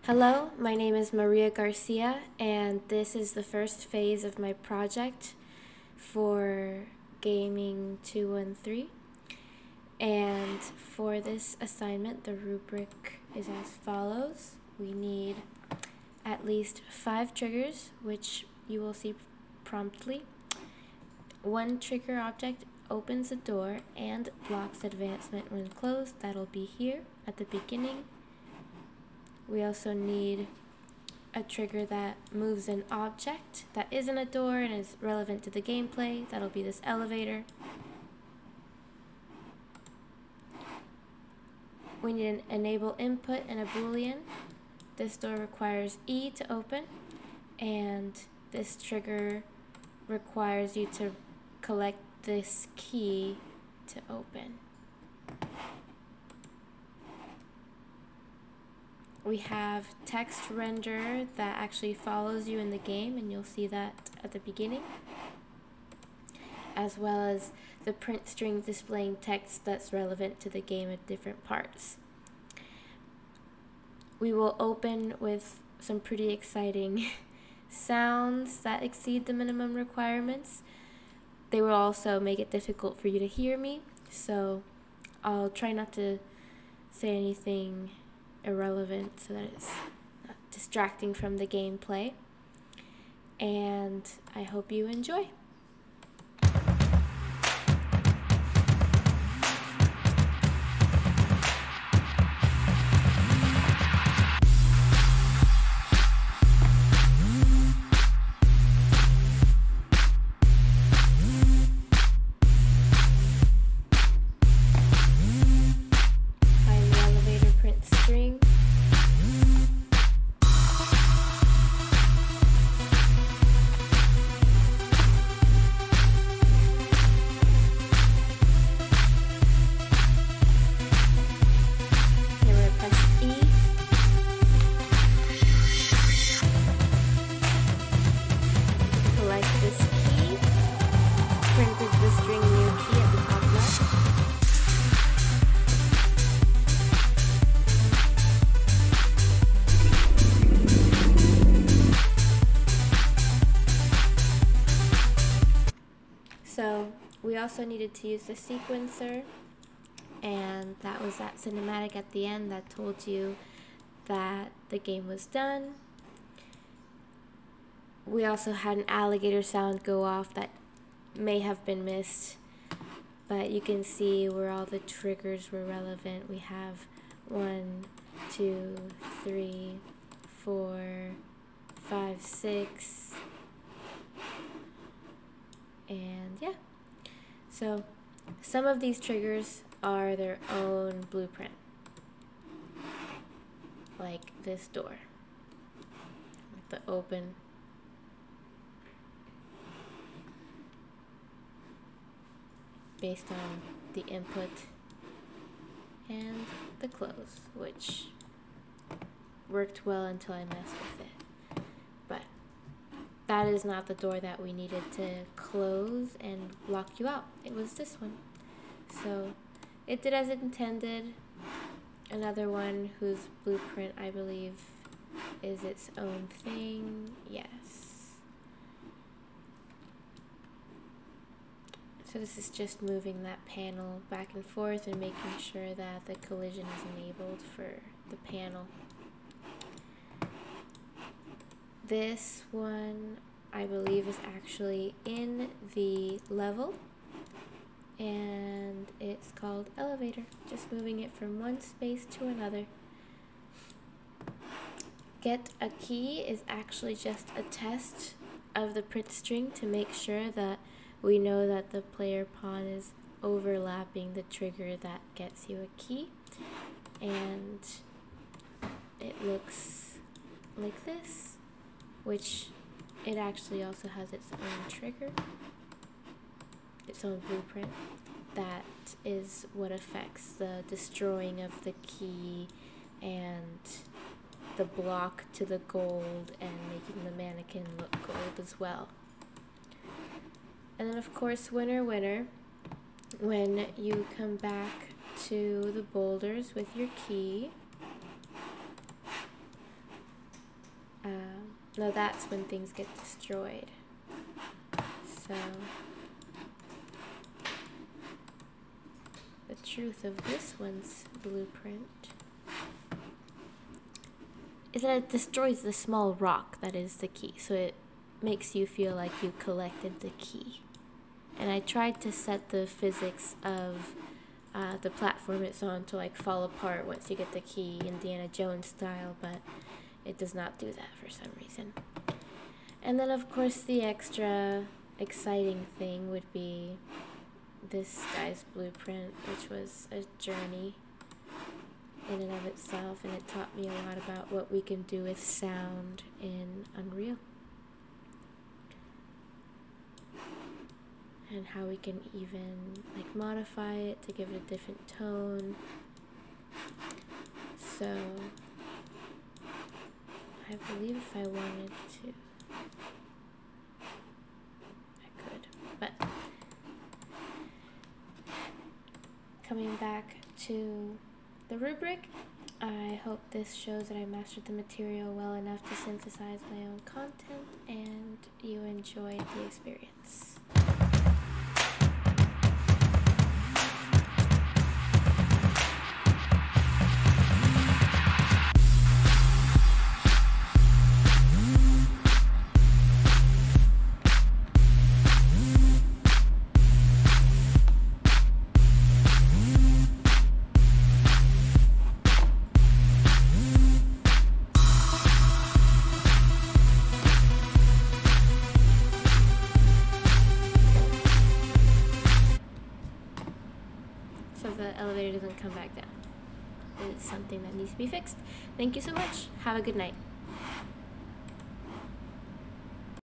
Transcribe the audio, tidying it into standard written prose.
Hello, my name is Maria Garcia, and this is the first phase of my project for Gaming 213. And for this assignment, the rubric is as follows. We need at least 5 triggers, which you will see promptly. One trigger object opens the door and blocks advancement when closed. That'll be here at the beginning. We also need a trigger that moves an object that isn't a door and is relevant to the gameplay. That'll be this elevator. We need an enable input and a boolean. This door requires E to open, and this trigger requires you to collect this key to open. We have text render that actually follows you in the game, and you'll see that at the beginning, as well as the print string displaying text that's relevant to the game at different parts. We will open with some pretty exciting sounds that exceed the minimum requirements. They will also make it difficult for you to hear me, so I'll try not to say anything irrelevant so that it's not distracting from the gameplay, and I hope you enjoy. So we also needed to use the sequencer, and that was that cinematic at the end that told you that the game was done. We also had an alligator sound go off that may have been missed, but you can see where all the triggers were relevant. We have 1, 2, 3, 4, 5, 6, and yeah. So some of these triggers are their own blueprint, like this door, the open, based on the input, and the close, which worked well until I messed with it. But that is not the door that we needed to close and lock you out. It was this one. So it did as intended. Another one whose blueprint, I believe, is its own thing. Yes. So this is just moving that panel back and forth and making sure that the collision is enabled for the panel. This one, I believe, is actually in the level, and it's called elevator, just moving it from one space to another. Get a key is actually just a test of the print string to make sure that we know that the player pawn is overlapping the trigger that gets you a key, and it looks like this, which it actually also has its own trigger, its own blueprint. That is what affects the destroying of the key and the block to the gold and making the mannequin look gold as well. And then of course, winner, winner, when you come back to the boulders with your key, No, that's when things get destroyed. So, the truth of this one's blueprint is that it destroys the small rock that is the key. So it makes you feel like you collected the key. And I tried to set the physics of the platform it's on to like fall apart once you get the key, Indiana Jones style, but it does not do that for some reason. And then of course the extra exciting thing would be this guy's blueprint, which was a journey in and of itself, and it taught me a lot about what we can do with sound in Unreal. And how we can even like modify it to give it a different tone. So I believe if I wanted to, I could. But coming back to the rubric, I hope this shows that I mastered the material well enough to synthesize my own content and you enjoyed the experience. So the elevator doesn't come back down. It's something that needs to be fixed. Thank you so much. Have a good night.